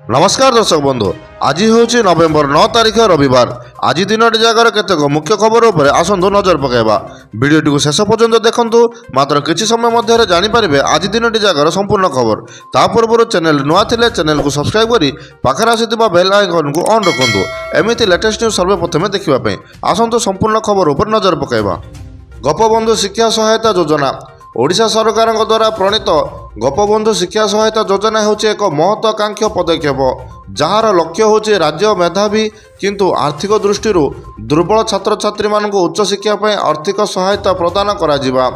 नमस्कार दर्शक बंधु आज हूँ नवेम्बर 9 तारीख रविवार। आज दिनटी जगार केतक मुख्य खबर उपर आसतु नजर पकाइबा। भिडियोटी को शेष पर्यंत देखंतु, मात्र किछि समय मध्य जानिपारे आज दिनटी जगार संपूर्ण खबर। ता पूर्व चैनल नुआ थिले चैनल को सब्सक्राइब करी पाखरे आसिथिबा बेल आइकन को ऑन रखंतु। एमिति लेटेस्ट न्यूज सर्वप्रथमे देखिबा पई आसतु संपूर्ण खबर उपर नजर पकाइबा। गोपबंधु शिक्षा सहायता योजना ओडिशा सरकार द्वारा प्रणीत गोपबंधु शिक्षा सहायता योजना होची एक महत्वाकांक्षी पदक्षेप, जार लक्ष्य होची राज्य मेधावी किंतु आर्थिक दृष्टि दुर्बल छात्र छात्री मानक उच्च शिक्षा पर आर्थिक सहायता प्रदान करा जिबा।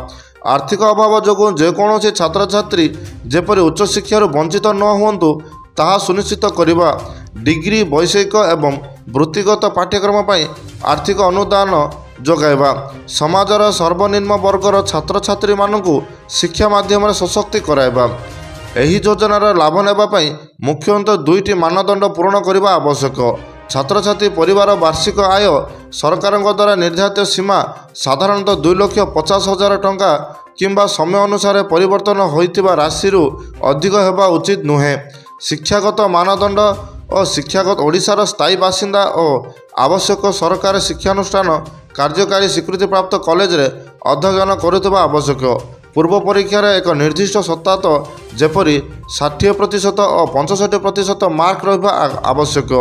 आर्थिक अभाव जो जेकोसी छात्र छात्री जेपरि उच्च शिक्षार वंचित न हुंतु ताहा सुनिश्चित करिबा। डिग्री वैषयिक एवं वृत्तिगत पाठ्यक्रम पर आर्थिक अनुदान जोगाइबा। समाजर सर्वनिम्न वर्गर छात्र छात्री मानकु शिक्षा माध्यम सशक्ति कराइबा। एही योजनार लाभ नेबा पई मुख्यतः दुईटी मानदंड पूर्ण करने आवश्यक। छात्र छात्री परिवार वार्षिक आय सरकार द्वारा निर्धारित सीमा साधारणतः 2,50,000 टंका किंबा समय अनुसार परिवर्तन होइतिबा राशि अधिक हेबा उचित नुहे। शिक्षागत मानदंड और शिक्षागत ओडिशार स्थायी बासिंदा और आवश्यक सरकार शिक्षानुष्ठान कार्यकारी स्वीकृति प्राप्त कॉलेज रे अध्ययन करुवा आवश्यक। पूर्व परीक्षार एक निर्दिष्ट सप्ताह जेपरि 60% और 65% मार्क रहिबा आवश्यक।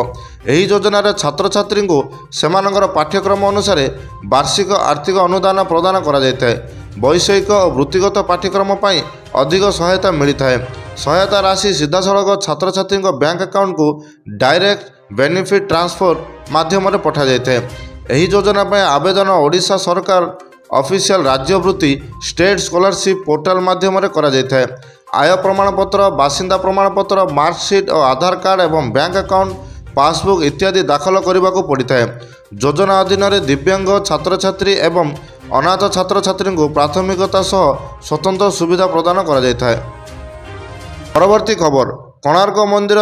एही योजन छात्र छात्री को सेमानंकर पाठ्यक्रम अनुसार वार्षिक आर्थिक अनुदान प्रदान करा जायଥାଏ। वैषयिक और वृत्तिगत पाठ्यक्रम पर अधिक सहायता मिलता है। सहायता राशि सीधासलख छात्र छात्री बैंक अकाउंट को डायरेक्ट बेनिफिट ट्रांसफर माध्यम पठा जायଥାଏ। एही योजना पर आवेदन ओडिशा सरकार ऑफिशियल राज्य वृत्ति स्टेट स्कॉलरशिप पोर्टल माध्यम करा जायଥାଏ। आय प्रमाणपत्र, बासिंदा प्रमाणपत्र, मार्कशीट और आधार कार्ड एवं बैंक अकाउंट पासबुक इत्यादि दाखल करने को पड़ता है। योजना अधीन दिव्यांग छात्र छात्री एवं अनाथ छात्र छात्री को प्राथमिकता सह स्वतंत्र सुविधा प्रदान करा जायଥାଏ। परवर्ती खबर, कोणार्क मंदिर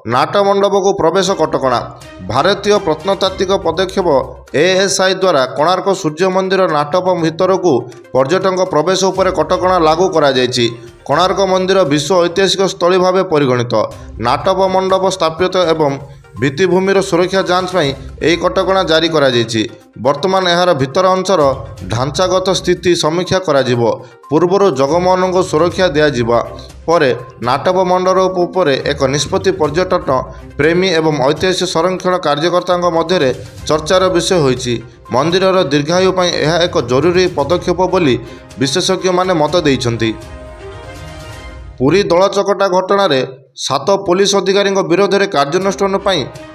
नाट मंडप को प्रवेश कटकणा। भारतीय प्रत्नतात्विक पदक्षेप ASI द्वारा कोणार्क सूर्य मंदिर नाटप भितर को पर्यटक प्रवेश उपर कटकणा लागू करा जायछि। कोणार्क मंदिर विश्व ऐतिहासिक स्थली भाव परिगणित। नाटप मंडप स्थापित एवं भित्तिभूमिर सुरक्षा जांच पाई यह कटकणा जारी करा जायछि। वर्तमान यार भितर अंचल ढांचागत स्थिति समीक्षा करा जिवो। पूर्वर जगमोहन को सुरक्षा दिया जिबा परे नाटप मंडप उपर एक निष्पत्ति पर्यटन प्रेमी एवं ऐतिहासिक संरक्षण कार्यकर्ता मध्य चर्चार विषय होइछि। मंदिरर दीर्घायु पाई यह एक जरूरी पदक्षेप बोली विशेषज्ञ माने मत देइछन्ति। पुरी दलचकटा घटना रे 7 पुलिस अधिकारी विरोध में कार्यानुष्ठान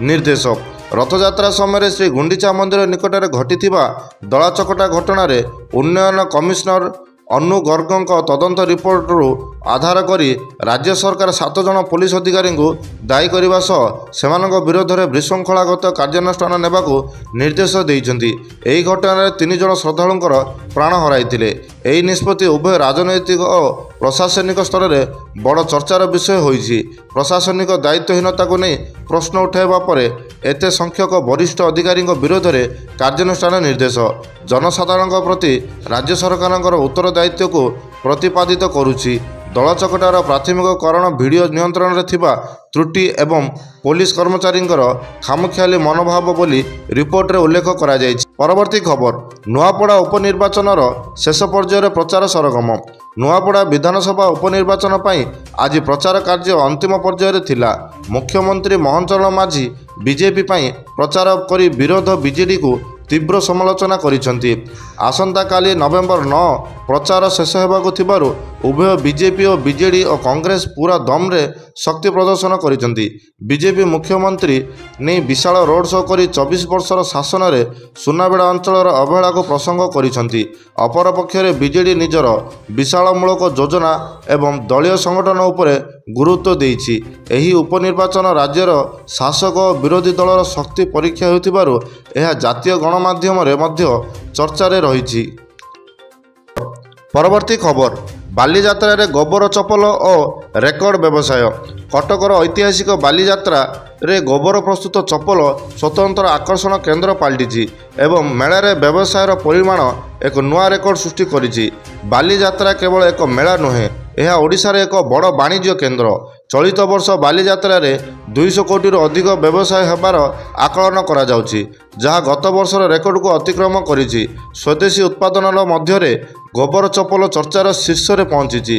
निर्देश। रथयात्रा समय श्री गुंडीचा मंदिर निकटने घटी दलाचकटा घटना रे उन्नयन कमिशनर अनु गर्ग तदंत रिपोर्ट आधार करी राज्य सरकार 7 जन पुलिस अधिकारी दायी करने सह विरोध में विशृंखलागत कार्यानुष्ठान नेबाकू निर्देश देइछन्ति। एही घटना 3 जन श्रद्धालुंकर प्राण हराइथिले। एही निष्पत्ति उभय राजनैतिक और प्रशासनिक स्तर में बड़ चर्चार विषय होइछि। प्रशासनिक दायित्वहीनता को नहीं प्रश्न उठाइबा परे एते संख्यक वरिष्ठ अधिकारी विरोध में कार्यानुष्ठान निर्देश जनसाधारण प्रति राज्य सरकार उत्तरदायित्व को प्रतिपादित करुछि। दलचकटार प्राथमिककरण भिडियो नियंत्रण में थिबा त्रुटि एवं पुलिस कर्मचारी खामखियाली मनोभाव बोली रिपोर्ट रे उल्लेख करा जायछि। परवर्ती खबर, नुआपड़ा उपनिर्वाचन शेष पर्यायर प्रचार सरगम। नुआपड़ा विधानसभा उपनिर्वाचन पर आज प्रचार कार्य अंतिम पर्यायर थिला। मुख्यमंत्री मोहन चरण माझी बीजेपी प्रचार करी विरोध बीजेडी को तीव्र समालोचना करिसेंति। आसंता काली नवेम्बर 9 प्रचार शेष होबाकु थिबारु उभय बीजेपी और बीजेडी और कांग्रेस पूरा दम रे शक्ति प्रदर्शन करिसेंति। बीजेपी मुख्यमंत्री ने विशाल रोड शो करी 24 वर्षर शासन रे सुनाबेड़ा अंचल अवहेला को प्रसंग करिसेंति। अपर पक्षरे बीजेडी निजर विशालमूलक योजना एवं दलीय संगठन उपरे गुरुत्व देइछि। एही उपनिर्वाचन राज्यर शासक और विरोधी दलर शक्ति परीक्षा होतिबारु एहा जातीय गणमाध्यम रे मध्य चर्चा रे रहिछि। परवर्ती खबर, बालीजात्रा रे गोबर चपल और रेकर्ड व्यवसाय। कटकर ऐतिहासिक बालीजात्रा रे गोबर प्रस्तुत चपल स्वतंत्र आकर्षण केन्द्र पलटि एवं मेला रे व्यवसायर परिमाण एक नुआ रेकर्ड सृष्टि करिछि। बालीजात्रा केवल एक मेला नुहे, यह ओडिशार एक बड़ वाणिज्य केन्द्र। चलित वर्ष बालीजात्रा रे 200 କୋଟିରୁ ଅଧିକ ବ୍ୟବସାୟ ହେବାର ଆକଳନ କରାଯାଉଛି, ଯାହା ଗତ ବର୍ଷର ରେକର୍ଡକୁ ଅତିକ୍ରମ କରିଛି। ସ୍ୱଦେଶୀ ଉତ୍ପାଦନର ମଧ୍ୟରେ ଗୋବର ଚପଲ ଚର୍ଚ୍ଚାର ଶୀର୍ଷରେ ପହଞ୍ଚିଛି,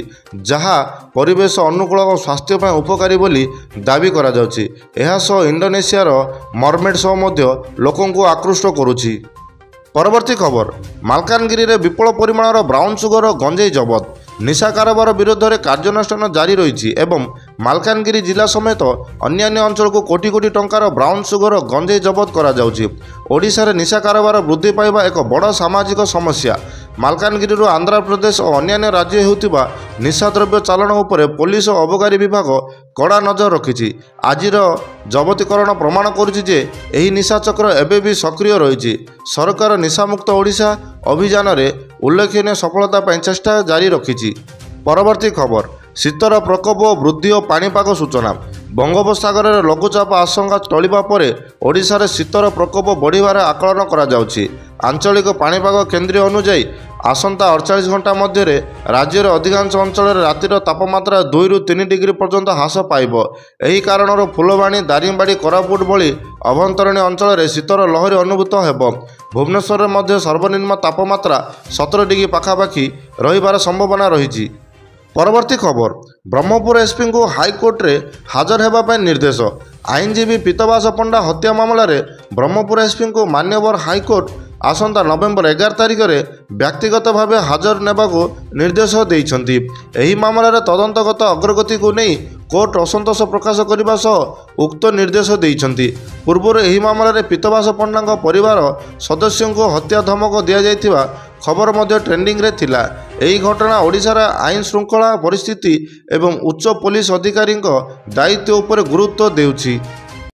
ଯାହା ପରିବେଶ ଅନୁକୂଳ ଓ ସ୍ୱାସ୍ଥ୍ୟ ପାଇଁ ଉପକାରୀ ବୋଲି ଦାବି କରାଯାଉଛି। ଏହା ସହ ଇଣ୍ଡୋନେସିଆର ମର୍ମେଡ୍ ସହ ମଧ୍ୟ ଲୋକଙ୍କୁ ଆକୃଷ୍ଟ କରୁଛି। ପରବର୍ତ୍ତୀ ଖବର, ମାଲକାନଗିରିରେ ବିପୁଳ ପରିମାଣର ବ୍ରାଉନ୍ ସୁଗର ଓ ଗଞ୍ଜେଇ ଜବତ। ନିଶା କାରବାର ବିରୋଧରେ କାର୍ଯ୍ୟାନୁଷ୍ଠାନ ଜାରି ରହିଛି ଏବଂ ମାଲକାନଗିରି ଜିଲ୍ଲା ସମେତ ଅନ୍ୟାନ୍ୟ ଅଞ୍ଚଳକୁ କୋଟି କୋଟି ଟଙ୍କାର ବ୍ରାଉନ୍ ସୁଗର ଓ ଗଞ୍ଜେଇ ଜବତ କରାଯାଉଛି। ଓଡ଼ିଶାରେ ନିଶା କାରବାର ବୃଦ୍ଧି ପାଇବା ଏକ ବଡ଼ ସାମାଜିକ ସମସ୍ୟା। ମାଲକାନଗିରିରୁ ଆନ୍ଧ୍ରପ୍ରଦେଶ ଓ ଅନ୍ୟାନ୍ୟ ରାଜ୍ୟ ହେଉଥିବା ନିଶାଦ୍ରବ୍ୟ ଚାଲାଣ ଉପରେ ପୋଲିସ ଓ ଅବକାରୀ ବିଭାଗ କଡ଼ା ନଜର ରଖିଛି। ଆଜିର ଜବତୀକରଣ ପ୍ରମାଣ କରୁଛି ଯେ ଏହି ନିଶା ଚକ୍ର ଏବେ ବି ସକ୍ରିୟ ରହିଛି। ସରକାର ନିଶାମୁକ୍ତ ଓଡ଼ିଶା ଅଭିଯାନରେ ଉଲ୍ଲେଖନୀୟ ସଫଳତା ପାଇଁ ଚେଷ୍ଟା ଜାରି ରଖିଛି। ପରବର୍ତ୍ତୀ ଖବର, ଶୀତର ପ୍ରକୋପ ବୃଦ୍ଧି ଓ ପାଣିପାଗ ସୂଚନା। ବଙ୍ଗୋପସାଗରରେ ଲଘୁଚାପ ଆଶଙ୍କା ଟଳିବା ପରେ ଓଡ଼ିଶାରେ ଶୀତର ପ୍ରକୋପ ବଢ଼ିବାର ଆକଳନ କରାଯାଉଛି। ଆଞ୍ଚଳିକ ପାଣିପାଗ କେନ୍ଦ୍ର ଅନୁଯାୟୀ ଆସନ୍ତା 48 ଘଣ୍ଟା ମଧ୍ୟରେ ରାଜ୍ୟର ଅଧିକାଂଶ ଅଞ୍ଚଳରେ ରାତିର ତାପମାତ୍ରା 2ରୁ 3 ଡିଗ୍ରୀ ପର୍ଯ୍ୟନ୍ତ ହ୍ରାସ ପାଇବ। ଏହି କାରଣରୁ ଫୁଲବାଣୀ, ଦାରିଙ୍ଗବାଡ଼ି, କୋରାପୁଟ ଭଳି ଅଭ୍ୟନ୍ତରୀଣ ଅଞ୍ଚଳରେ ଶୀତର ଲହରୀ ଅନୁଭୂତ ହେବ। ଭୁବନେଶ୍ୱରରେ ମଧ୍ୟ ସର୍ବନିମ୍ନ ତାପମାତ୍ରା 17 ଡିଗ୍ରୀ ପାଖାପାଖି ରହିବାର ସମ୍ଭାବନା ରହିଛି। ପରବର୍ତ୍ତୀ ଖବର, ବ୍ରହ୍ମପୁର ଏସ୍ପିଙ୍କୁ ହାଇକୋର୍ଟରେ ହାଜର ହେବା ପାଇଁ ନିର୍ଦ୍ଦେଶ। ଆଇନଜୀବୀ ପୀତବାସ ପଣ୍ଡା ହତ୍ୟା ମାମଲାରେ ବ୍ରହ୍ମପୁର ଏସ୍ପିଙ୍କୁ ମାନ୍ୟବର ହାଇକୋର୍ଟ ଆସନ୍ତା ନଭେମ୍ବର 11 ତାରିଖରେ ବ୍ୟକ୍ତିଗତ ଭାବେ ହାଜର ନେବାକୁ ନିର୍ଦ୍ଦେଶ ଦେଇଛନ୍ତି। ଏହି ମାମଲାରେ ତଦନ୍ତଗତ ଅଗ୍ରଗତିକୁ ନେଇ କୋର୍ଟ ଅସନ୍ତୋଷ ପ୍ରକାଶ କରିବା ସହ ଉକ୍ତ ନିର୍ଦ୍ଦେଶ ଦେଇଛନ୍ତି। ପୂର୍ବରୁ ଏହି ମାମଲାରେ ପୀତବାସ ପଣ୍ଡାଙ୍କ ପରିବାର ସଦସ୍ୟଙ୍କୁ ହତ୍ୟା ଧମକ ଦିଆଯାଇଥିବା ଖବର ମଧ୍ୟ ଟ୍ରେଣ୍ଡିଂରେ ଥିଲା। ଏହି ଘଟଣା ଓଡ଼ିଶାର ଆଇନ ଶୃଙ୍ଖଳା ପରିସ୍ଥିତି ଏବଂ ଉଚ୍ଚ ପୋଲିସ ଅଧିକାରୀଙ୍କ ଦାୟିତ୍ୱ ଉପରେ ଗୁରୁତ୍ୱ ଦେଉଛି।